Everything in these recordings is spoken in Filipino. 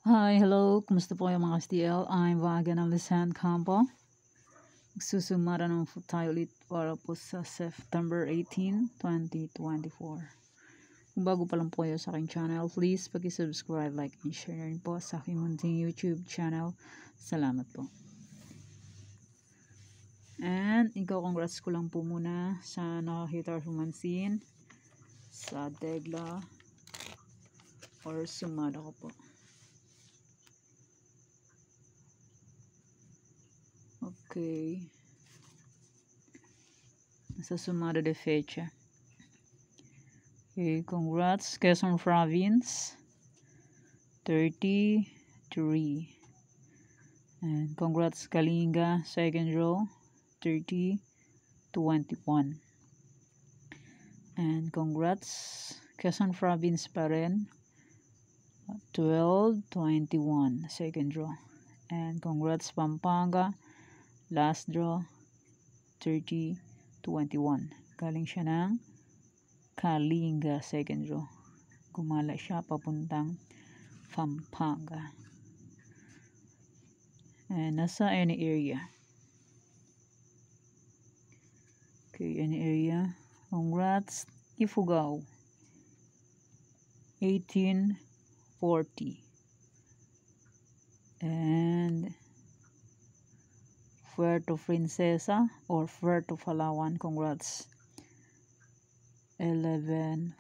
Hi, hello. Kumusta po kayo mga STL? I'm Vaga ng Lisan Campo. Magsusumara naman po tayo ulit para po sa September 18, 2024. Kung bago pa lang po kayo sa aking channel, please pag-subscribe, like, and share na rin po sa aking munting YouTube channel. Salamat po. And congrats ko lang po muna sa nakakita humansin sa Degla or sumada ko po. Okay. Nasa sumada de fecha. Okay, congrats Quezon Province 33. And congrats Kalinga second row 30-21. And congrats Quezon Province pa rin 12-21 second draw. And congrats Pampanga last draw 30-21. Galing siya ng Kalinga second draw. Gumala siya papuntang Pampanga. And nasa any area. Okay, any area. Congrats Ifugao 1840. And Puerto Princesa or Puerto Palawan, congrats 1140.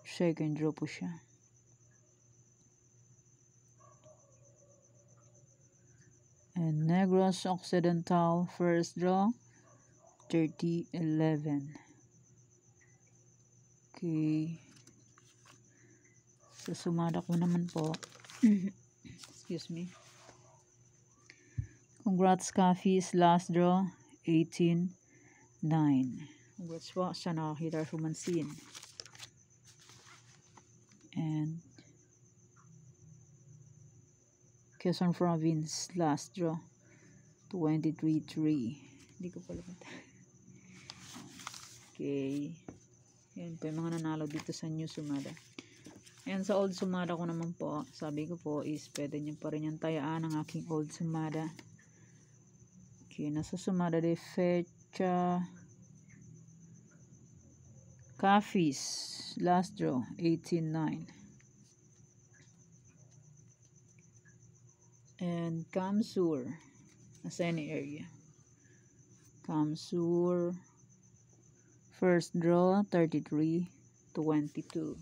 Second draw po siya. And Negros Occidental first draw 30-11. Okay. Sa sumada ko naman po. Excuse me. Congrats Coffees last draw 18-9. Congrats po sa nakakita humansin. And Quezon Province last draw 23-3. Hindi ko pala okay. Yan po yung mga nanalo dito sa new sumada. And sa old sumada ko naman po, sabi ko po is pwede nyo pa rin yung tayaan ng aking old sumada. Okay, nasa sumada de fecha Coffees last draw 18-9. And Kamsur nasa any area. Kamsur first draw 33-22.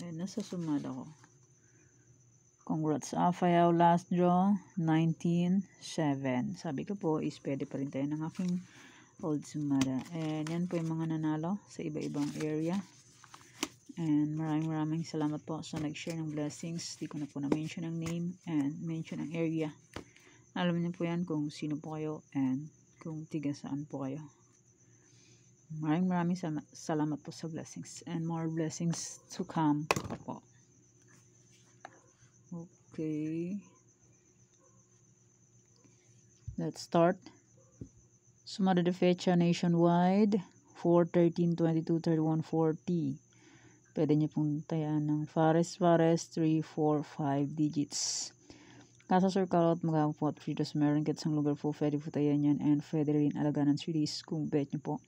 And nasa sumada ko. Congrats Afayaw last draw 19-7. Sabi ko po is pwede pa rin tayo ng aking old sumada. And yan po yung mga nanalo sa iba-ibang area. And maraming salamat po sa nag-share ng blessings. Di ko na po na-mention ang name and mention ang area. Alam niyo po yan kung sino po kayo and kung tiga saan po kayo. Maraming salamat po sa blessings and more blessings to come po. Okay. Let's start. Sumada de fecha nationwide 4-13-22-31-40. Pwede niyo pong tayaan ng Fares 3, 4, 5 digits. Kasa circle out magkakaroon po at fritos meron kahit isang lugar po pwede po tayan yan and pwede rin alagaan ng series kung bet niyo po.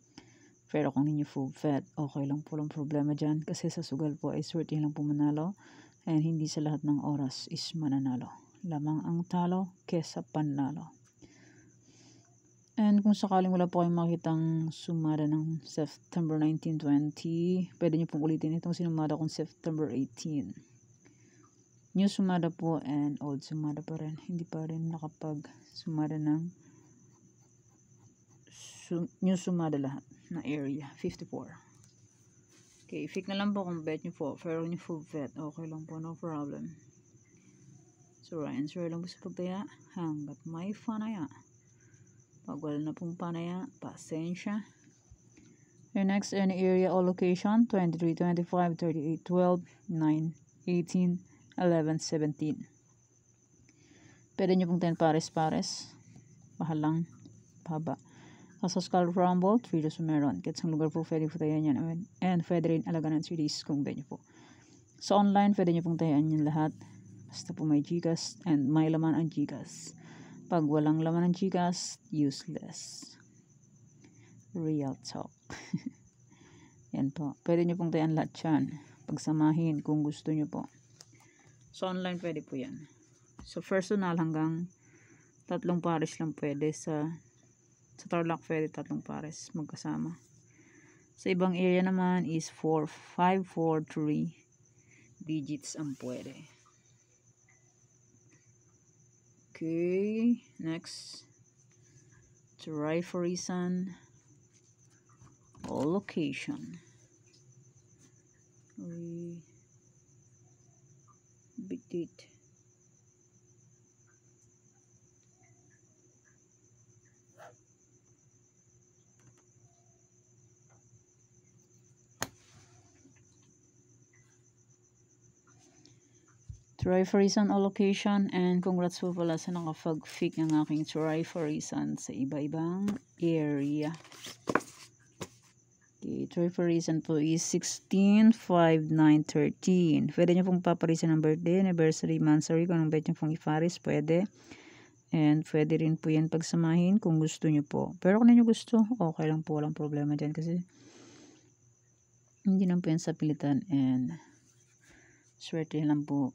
Pero kung ninyo full fat, okay lang po lang problema dyan kasi sa sugal po ay swerte lang po manalo and hindi sa lahat ng oras is mananalo. Lamang ang talo kesa panalo. And kung sakaling wala po kayong makitang sumada ng September 19, 20, pwede nyo pong ulitin itong sinumada kong September 18. New sumada po and old sumada pa rin. Hindi pa rin nakapag sumada ng new sumada lahat na area. 54. Okay, fake na lang po kung bet nyo po. Pero nyo full bet, okay lang po, no problem. So, answer lang po sa pagtaya hanggat may fanaya. Pag wala na pong panaya, pasensya. Your next any area or location, 23, 25, 38, 12, 9, 18, 11, 17. Pwede nyo pong 10 pares. Pahalang, pahaba. Sa Skull Rumble, 3 days meron. Kahit sa lugar po, pwede po tayan yan. And pwede rin alagaan ng 3 days kung ganyan po. Sa online, pwede nyo pong tayan yan lahat. Basta po may Gcash and may laman ang Gcash. Pag walang laman ng Gcash, useless. Real talk. Yan po. Pwede nyo pong tayan lahat yan. Pagsamahin kung gusto nyo po. Sa online, pwede po yan. So, personal hanggang 3 pares lang pwede. Sa Tarlac, pwede 3 pares magkasama. Sa ibang area naman is 4, 5, 4, 3 digits ang pwede. Okay, next. Triforisan location. Big date. Triforisan allocation, and congrats po pala sa nakapag-fake ng aking triforisan sa iba-ibang area. Okay, triforisan po is 16, 5, 9, 13. Pwede nyo pong paparisan ng birthday, anniversary, monthsary, kung anong bet nyo pong iparis, pwede. And pwede rin po yan pagsamahin kung gusto nyo po. Pero kung nyo gusto, okay lang po, walang problema dyan kasi hindi lang po yan sa pilitan, and swerte lang po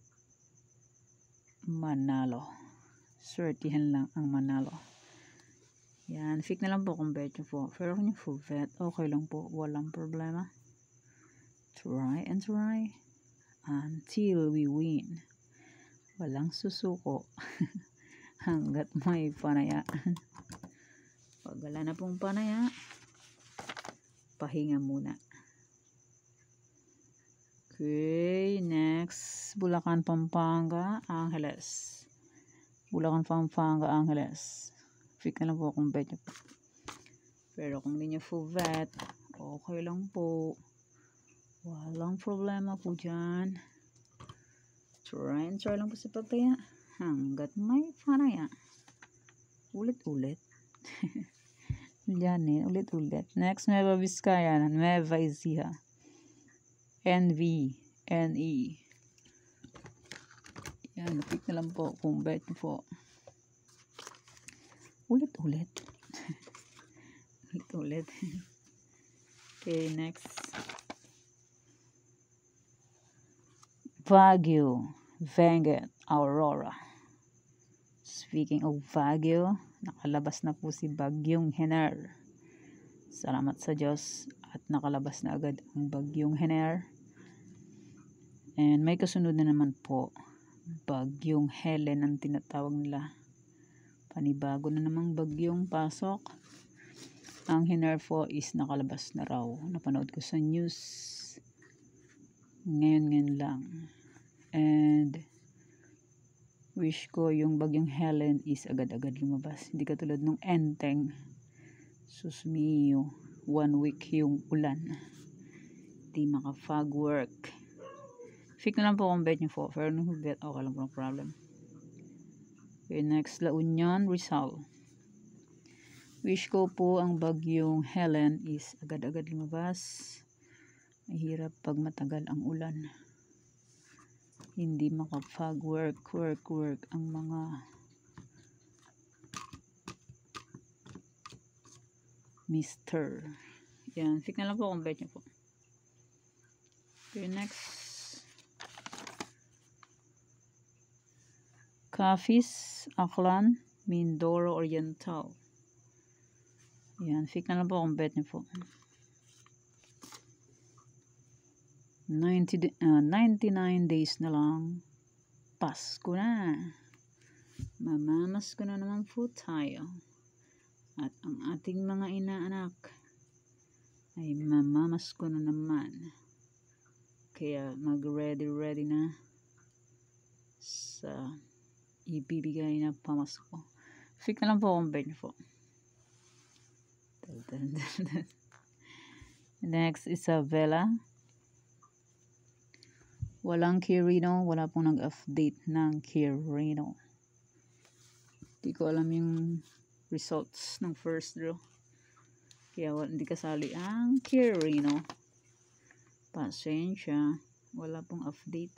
manalo. Swertihan lang ang manalo. Yan, fake na lang po kung bet nyo po. Pero kung yung full bet, okay lang po, walang problema. Try and try until we win. Walang susuko hanggat may panaya. Pag wala na pong panaya, pahinga muna. Okay, next. Bulacan, Pampanga, Angeles. Bulacan, Pampanga, Angeles. Fake na lang po kung bet nyo po. Pero kung hindi nyo full bet, okay lang po. Walang problema po dyan. Try and try lang po sa pagtaya hanggat may panaya. Ulit-ulit. Yan eh, ulit-ulit. Next, Nueva Vizcaya, Nueva Ecija. NV, NE. Yan, pick na lang po kung bet nyo po. Ulit-ulit. Ulit-ulit. Okay, next. Baguio, Benguet, Aurora. Speaking of Baguio, nakalabas na po si Bagyong Hener. Salamat sa Diyos at nakalabas na agad ang Bagyong Hener. And may kasunod na naman po, Bagyong Helen ang tinatawag nila. Panibago na namang bagyong pasok. Ang Hener po is nakalabas na raw. Napanood ko sa news ngayon lang. And wish ko yung Bagyong Helen is agad-agad lumabas. Hindi katulad nung Enteng. Susmiyo, 1 week yung ulan. Di maka-fog work. Fake na lang po kung bet nyo po. Pero nung bet, okay lang po, no problem. Okay, next, La Union, Rizal. Wish ko po ang Bagyong Helen is agad-agad lumabas. Mahirap pag matagal ang ulan. Hindi maka-fog work ang mga Mr. Yan, fake na lang po kung bet nyo po. Okay, next. Capiz, Aklan, Mindoro Oriental. Yan, fake na lang po kung bet nyo po. 99 days na lang. Pasko na. Mamamas ko na naman po tayo. At ang ating mga inaanak ay mamamas ko na naman. Kaya mag-ready na sa ibibigay na pamasko. Fake na lang po kung bet nyo po. Next, Isabela. Walang Quirino. Wala pong nag-update ng Quirino. Hindi ko alam yung results ng first draw. Kaya hindi kasali ang Quirino. Pasensya. Wala pong update.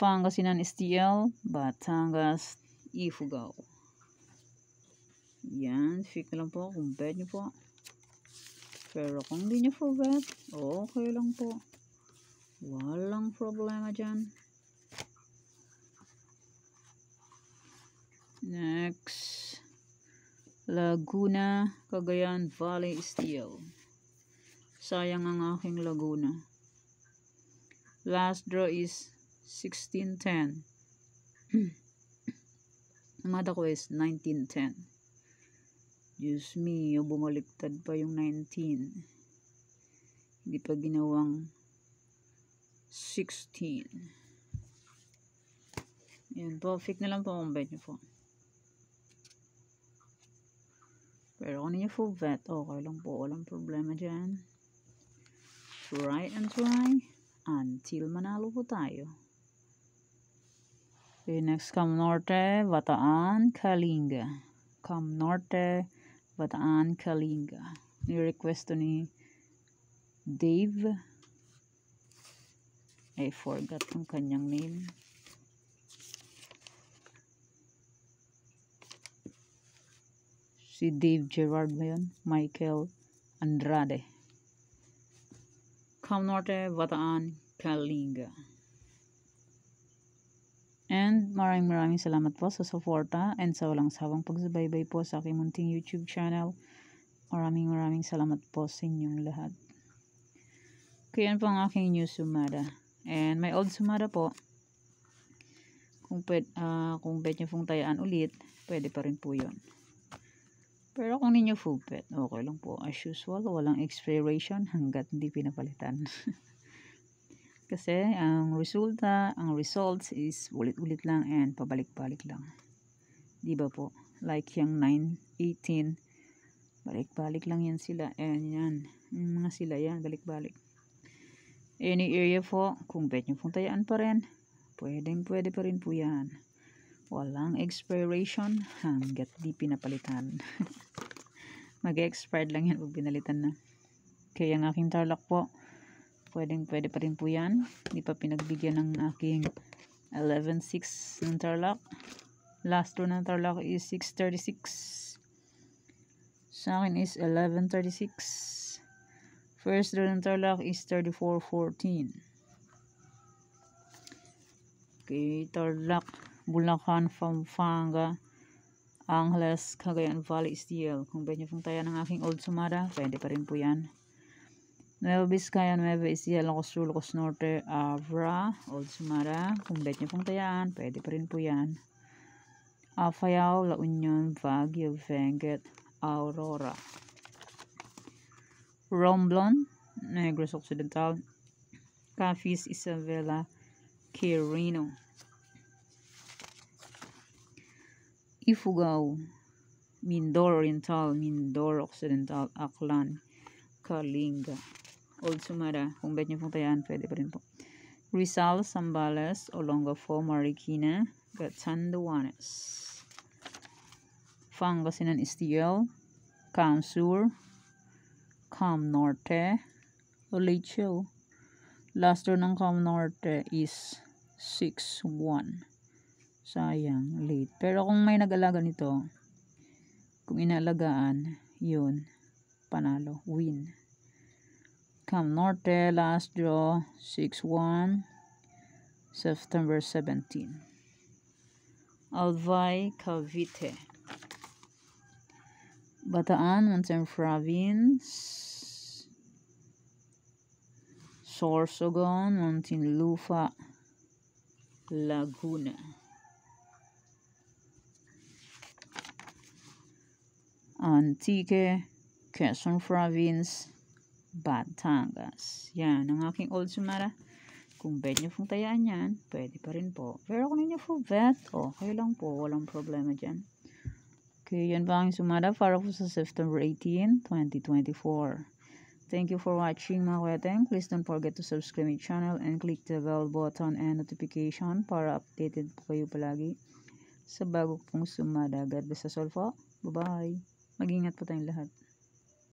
Pangasinan STL, Batangas, Ifugao. Yan. Fake na lang po kung bet nyo po. Pero kung hindi nyo po bet, okay lang po. Walang problema dyan. Next, Laguna, Cagayan Valley Steel. Sayang ang aking Laguna. Last draw is 1610. Namada ko is 1910. Diyos me, bumaliktad pa yung 19. Hindi pa ginawang 16. Yan po, fake na lang po kung bet nyo po. Pero kung ninyo full bet, okay lang po. Walang problema dyan. Try and try until manalo po tayo. Okay, next, Cam Norte, Bataan, Kalinga. Cam Norte, Bataan, Kalinga. Ni-request to ni Dave. I forgot yung kanyang name. Si Dave Gerard ba yun? Michael Andrade. Cam Norte, Bataan, Kalinga. And maraming salamat po sa suporta and sa walang sawang pagsubaybay po sa aking munting YouTube channel. Maraming salamat po sa inyong lahat. Kaya yan po ang aking new sumada. And may old sumada po. Kung bet nyo pong tayaan ulit, pwede pa rin po yun. Pero kung ninyo full bet, okay lang po. As usual, walang expiration hanggat hindi pinapalitan. Kasi ang results is ulit-ulit lang and pabalik-balik lang. Di ba po? Like yung 9-18, balik-balik lang yan sila. And yan, yung mga sila yan, balik-balik. Any area po, kung bet nyo pong tayaan pa rin, pwede pa rin po yan. Walang expiration hanggat di pinapalitan. Mag-expired lang yan pag pinalitan na. Kaya ang aking Tarlac po, pwede pa rin po yan. Di pa pinagbigyan ng aking 11-6 ng Tarlac. Last row ng Tarlac is 636. Sa akin is 1136. First row ng Tarlac is 3414. Okay, Tarlac, Bulacan, Pampanga, Angeles, Cagayan Valley Steel. Kung bet nyo pong tayo ng aking old sumada, pwede pa rin po yan. Nueva Vizcaya, Nueva Ecija, Ilocos Sur, Ilocos Norte, Abra, old sumada. Kung bet nyo pong tayaan, pwede pa rin po yan. Afayao, La Union, Baguio, Benguet, Aurora. Romblon, Negros Occidental, Capiz, Isabela, Quirino. Ifugao, Mindoro Oriental, Mindoro Occidental, Aklan, Kalinga. Old sumada, kung bet nyo pong tayaan, pwede pa rin po. Rizal, Zambales, Olongapo, Marikina, Catanduanes. Pangasinan STL, Cam Sur, Cam Norte, Olecho. Last row ng Cam Norte is 6-1. Sayang, late. Pero kung may nag-alaga nito, kung inaalagaan, yun, panalo, win. Cam Norte, last draw, 6-1, September 17. Albay, Cavite. Bataan, Mountain Province. Sorsogon, Muntinlupa, Laguna. Antique, Quezon Province, Batangas. Yan, ang aking old sumara. Kung bet nyo pong tayaan yan, pwede pa rin po. Pero kung ninyo full bet, okay lang po. Walang problema dyan. Okay, yan ba ang sumara para po sa September 18, 2024. Thank you for watching mga kweteng. Please don't forget to subscribe my channel and click the bell button and notification para updated po kayo palagi sa bago pong sumada. God bless us all po. Bye-bye. Mag-ingat po tayong lahat.